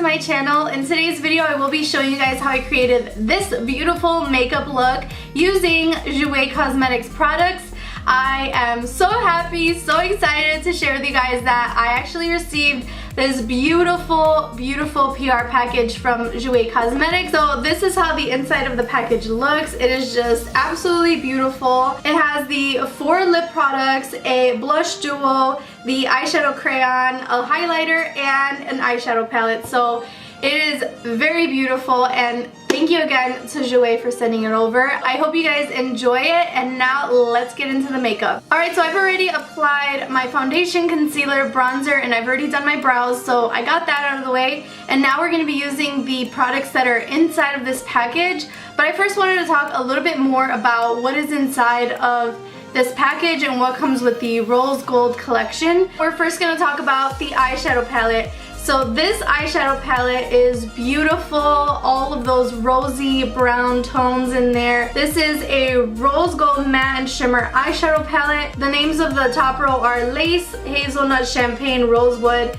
my channel. In today's video, I will be showing you guys how I created this beautiful makeup look using Jouer Cosmetics products. I am so happy, so excited to share with you guys that I actually received this beautiful PR package from Jouer Cosmetics. So this is how the inside of the package looks. It is just absolutely beautiful. It has the 4 lip products, a blush duo, the eyeshadow crayon, a highlighter, and an eyeshadow palette. So it is very beautiful, and thank you again to Jouer for sending it over. I hope you guys enjoy it, and now let's get into the makeup. Alright, so I've already applied my foundation, concealer, bronzer, and I've already done my brows, so I got that out of the way. And now we're going to be using the products that are inside of this package. But I first wanted to talk a little bit more about what is inside of this package and what comes with the Rose Gold collection. We're first going to talk about the eyeshadow palette. So this eyeshadow palette is beautiful, all of those rosy brown tones in there. This is a Rose Gold Matte and Shimmer eyeshadow palette. The names of the top row are Lace, Hazelnut, Champagne, Rosewood.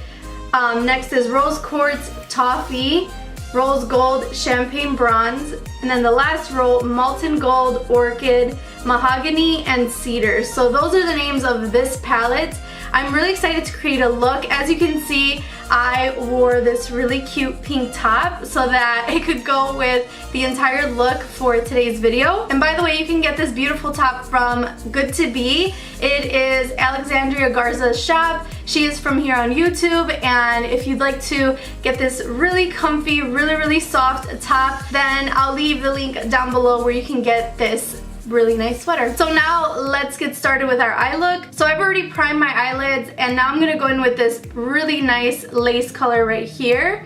Next is Rose Quartz, Toffee, Rose Gold, Champagne Bronze. And then the last row, Molten Gold, Orchid, Mahogany, and Cedar. So those are the names of this palette. I'm really excited to create a look. As you can see, I wore this really cute pink top so that it could go with the entire look for today's video. And by the way, you can get this beautiful top from Good to Be. It is Alexandria Garza's shop. She is from here on YouTube, and if you'd like to get this really comfy, really soft top, then I'll leave the link down below where you can get this really nice sweater. So now let's get started with our eye look. So I've already primed my eyelids, and now I'm gonna go in with this really nice lace color right here,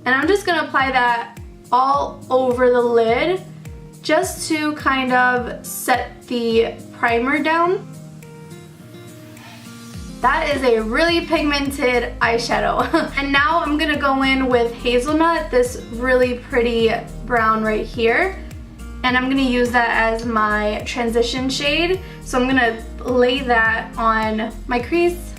and I'm just gonna apply that all over the lid just to kind of set the primer down. That is a really pigmented eyeshadow. And now I'm gonna go in with Hazelnut, this really pretty brown right here. And I'm gonna use that as my transition shade. So I'm gonna lay that on my crease.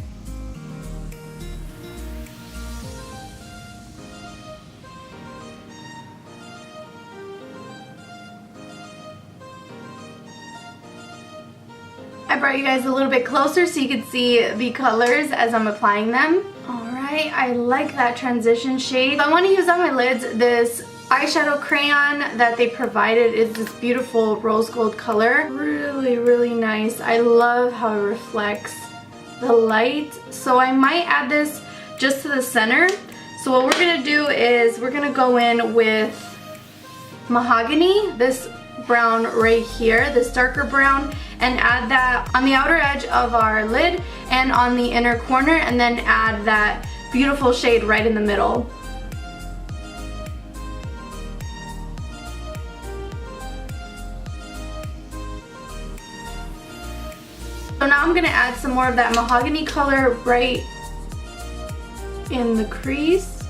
I brought you guys a little bit closer so you could see the colors as I'm applying them. Alright, I like that transition shade. So I wanna use on my lids this eyeshadow crayon that they provided. Is this beautiful rose gold color. Really nice. I love how it reflects the light. So I might add this just to the center. So what we're gonna do is we're gonna go in with Mahogany, this brown right here, this darker brown, and add that on the outer edge of our lid and on the inner corner, and then add that beautiful shade right in the middle. So now I'm going to add some more of that mahogany color right in the crease,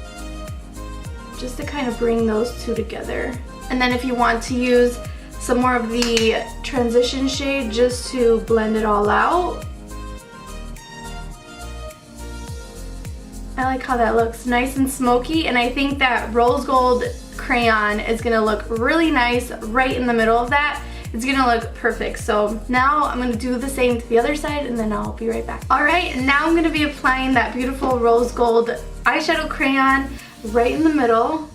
just to kind of bring those two together. And then if you want to use some more of the transition shade just to blend it all out. I like how that looks, nice and smoky, and I think that rose gold crayon is going to look really nice right in the middle of that. It's gonna look perfect. So now I'm gonna do the same to the other side, and then I'll be right back. Alright, now I'm gonna be applying that beautiful rose gold eyeshadow crayon right in the middle.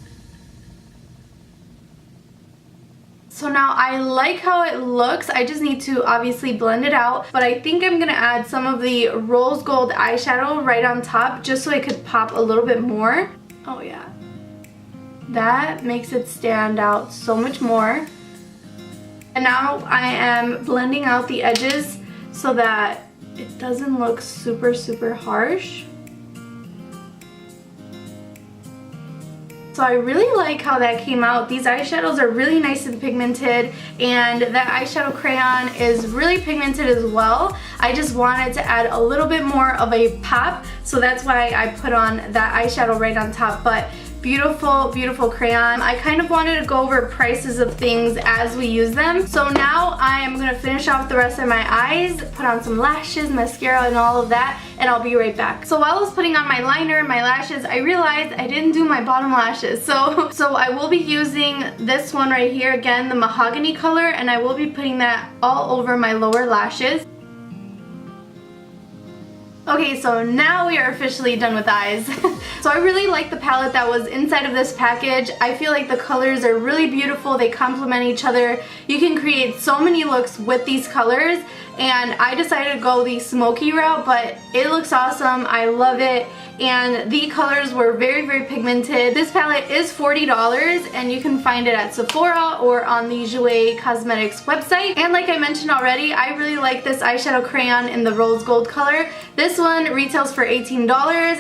So now I like how it looks. I just need to obviously blend it out, but I think I'm gonna add some of the rose gold eyeshadow right on top just so it could pop a little bit more. Oh yeah. That makes it stand out so much more. And now I am blending out the edges so that it doesn't look super harsh. So I really like how that came out. These eyeshadows are really nice and pigmented, and that eyeshadow crayon is really pigmented as well. I just wanted to add a little bit more of a pop, so that's why I put on that eyeshadow right on top. But beautiful, beautiful crayon. I kind of wanted to go over prices of things as we use them. So now I am going to finish off the rest of my eyes, put on some lashes, mascara, and all of that, and I'll be right back. So while I was putting on my liner and my lashes, I realized I didn't do my bottom lashes. So I will be using this one right here, again, the mahogany color, and I will be putting that all over my lower lashes. Okay, so now we are officially done with eyes. So I really like the palette that was inside of this package. I feel like the colors are really beautiful. They complement each other. You can create so many looks with these colors, and I decided to go the smoky route, but it looks awesome. I love it. And the colors were very, very pigmented. This palette is $40, and you can find it at Sephora or on the Jouer Cosmetics website. And like I mentioned already, I really like this eyeshadow crayon in the rose gold color. This one retails for $18,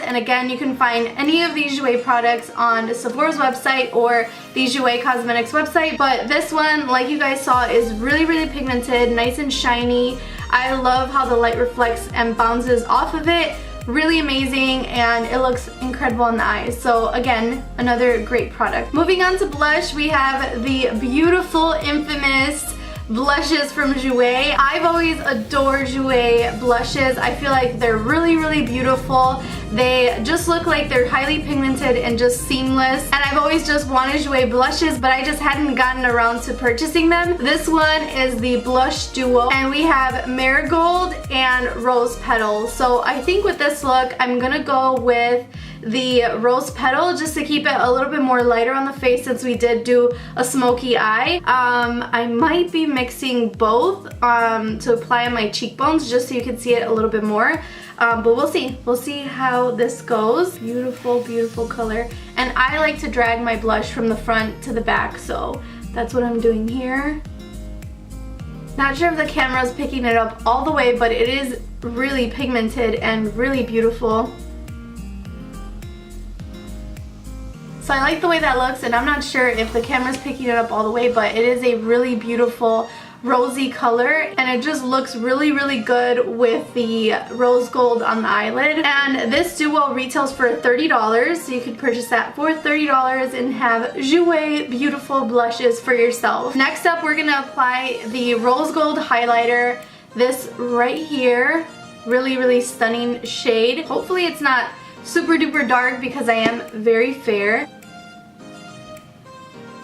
and again, you can find any of these Jouer products on Sephora's website or the Jouer Cosmetics website. But this one, like you guys saw, is really, really pigmented, nice and shiny. I love how the light reflects and bounces off of it. Really amazing, and it looks incredible in the eyes. So again, another great product. Moving on to blush, we have the beautiful, infamous blushes from Jouer. I've always adored Jouer blushes. I feel like they're really, really beautiful. They just look like they're highly pigmented and just seamless. And I've always just wanted Jouer blushes, but I just hadn't gotten around to purchasing them. This one is the blush duo, and we have marigold and rose petal. So I think with this look, I'm gonna go with the rose petal just to keep it a little bit more lighter on the face, since we did do a smoky eye. I might be mixing both to apply on my cheekbones just so you can see it a little bit more. But we'll see. We'll see how this goes. Beautiful, beautiful color. And I like to drag my blush from the front to the back, so that's what I'm doing here. Not sure if the camera is picking it up all the way, but it is really pigmented and really beautiful. So I like the way that looks, and I'm not sure if the camera's picking it up all the way, but it is a really beautiful rosy color, and it just looks really, really good with the rose gold on the eyelid. And this duo retails for $30, so you could purchase that for $30 and have Jouer beautiful blushes for yourself. Next up, we're gonna apply the rose gold highlighter. This right here, really, really stunning shade. Hopefully it's not super duper dark because I am very fair.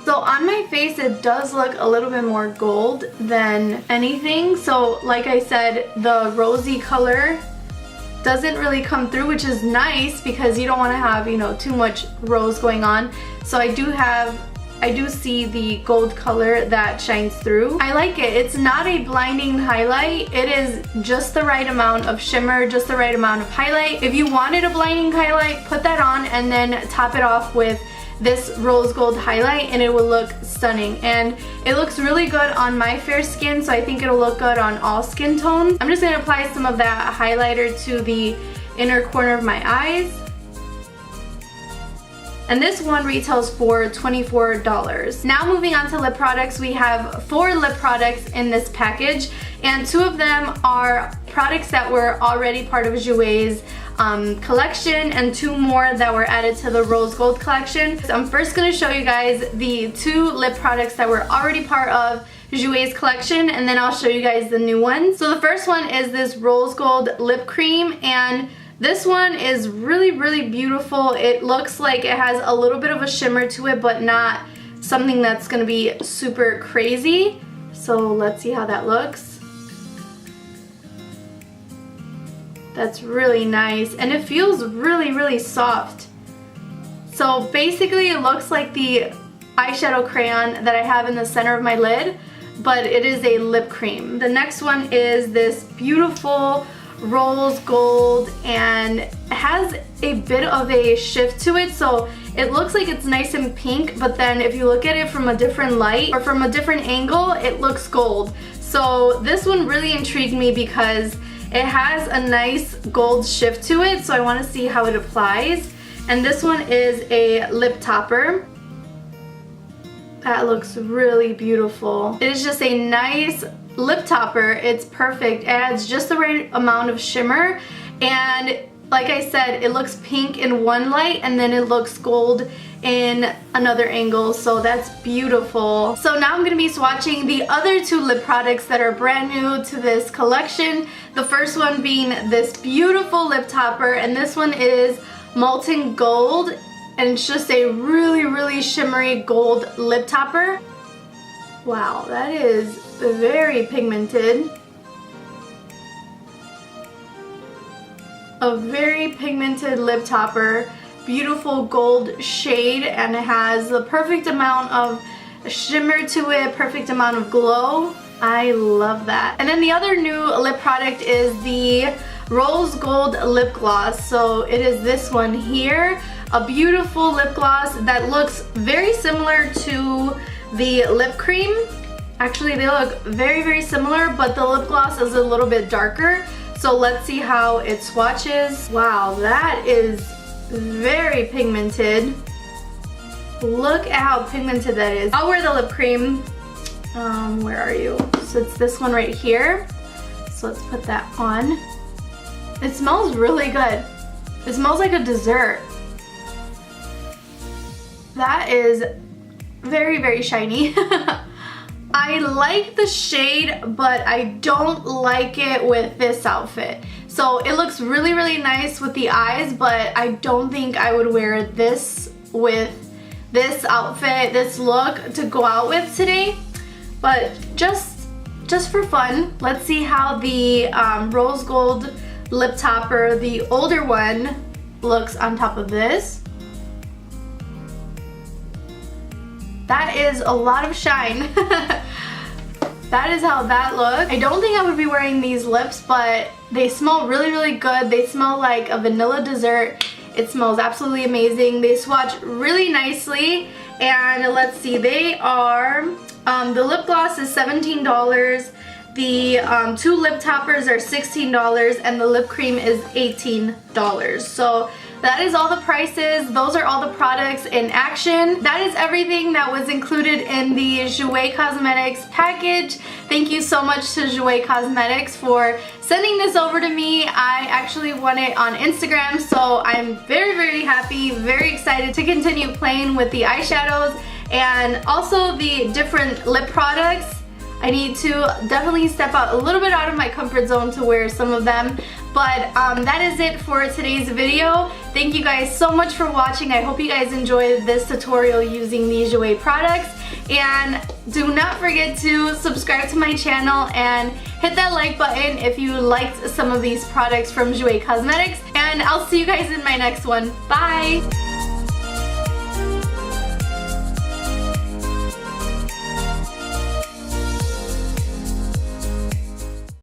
So on my face, it does look a little bit more gold than anything. So like I said, the rosy color doesn't really come through, which is nice because you don't want to have, you know, too much rose going on. So I do see the gold color that shines through. I like it. It's not a blinding highlight. It is just the right amount of shimmer, just the right amount of highlight. If you wanted a blinding highlight, put that on and then top it off with this rose gold highlight, and it will look stunning. And it looks really good on my fair skin, so I think it'll look good on all skin tones. I'm just going to apply some of that highlighter to the inner corner of my eyes. And this one retails for $24. Now moving on to lip products, we have 4 lip products in this package, and 2 of them are products that were already part of Jouer's collection, and 2 more that were added to the rose gold collection. So I'm first going to show you guys the 2 lip products that were already part of Jouer's collection, and then I'll show you guys the new ones. So the first one is this rose gold lip cream, and this one is really, really beautiful. It looks like it has a little bit of a shimmer to it, but not something that's going to be super crazy. So let's see how that looks. That's really nice, and it feels really, really soft. So basically it looks like the eyeshadow crayon that I have in the center of my lid, but it is a lip cream. The next one is this beautiful rose gold, and it has a bit of a shift to it, so it looks like it's nice and pink, but then if you look at it from a different light or from a different angle, it looks gold. So this one really intrigued me because it has a nice gold shift to it, so I want to see how it applies. And this one is a lip topper. That looks really beautiful. It is just a nice lip topper. It's perfect. It adds just the right amount of shimmer, and like I said, it looks pink in one light and then it looks gold in another angle, so that's beautiful. So now I'm gonna be swatching the other two lip products that are brand new to this collection. The first one being this beautiful lip topper, and this one is Molten Gold, and it's just a really shimmery gold lip topper. Wow, that is very pigmented. A very pigmented lip topper. Beautiful gold shade, and it has the perfect amount of shimmer to it, perfect amount of glow. I love that. And then the other new lip product is the Rose Gold Lip Gloss. So it is this one here, a beautiful lip gloss that looks very similar to the lip cream. Actually, they look very similar, but the lip gloss is a little bit darker. So let's see how it swatches. Wow, that is very pigmented. Look at how pigmented that is. I'll wear the lip cream. Where are you? So it's this one right here. So let's put that on. It smells really good. It smells like a dessert. That is very shiny. I like the shade, but I don't like it with this outfit. So it looks really nice with the eyes, but I don't think I would wear this with this outfit, this look to go out with today. But just for fun, let's see how the Rose Gold lip topper, the older one, looks on top of this. That is a lot of shine. That is how that looks. I don't think I would be wearing these lips, but they smell really good. They smell like a vanilla dessert. It smells absolutely amazing. They swatch really nicely. And let's see, they are, the lip gloss is $17. The two lip toppers are $16, and the lip cream is $18. So that is all the prices. Those are all the products in action. That is everything that was included in the Jouer Cosmetics package. Thank you so much to Jouer Cosmetics for sending this over to me. I actually won it on Instagram, so I'm very happy, very excited to continue playing with the eyeshadows and also the different lip products. I need to definitely step out a little bit out of my comfort zone to wear some of them. But that is it for today's video. Thank you guys so much for watching. I hope you guys enjoyed this tutorial using these Jouer products. And do not forget to subscribe to my channel and hit that like button if you liked some of these products from Jouer Cosmetics. And I'll see you guys in my next one. Bye!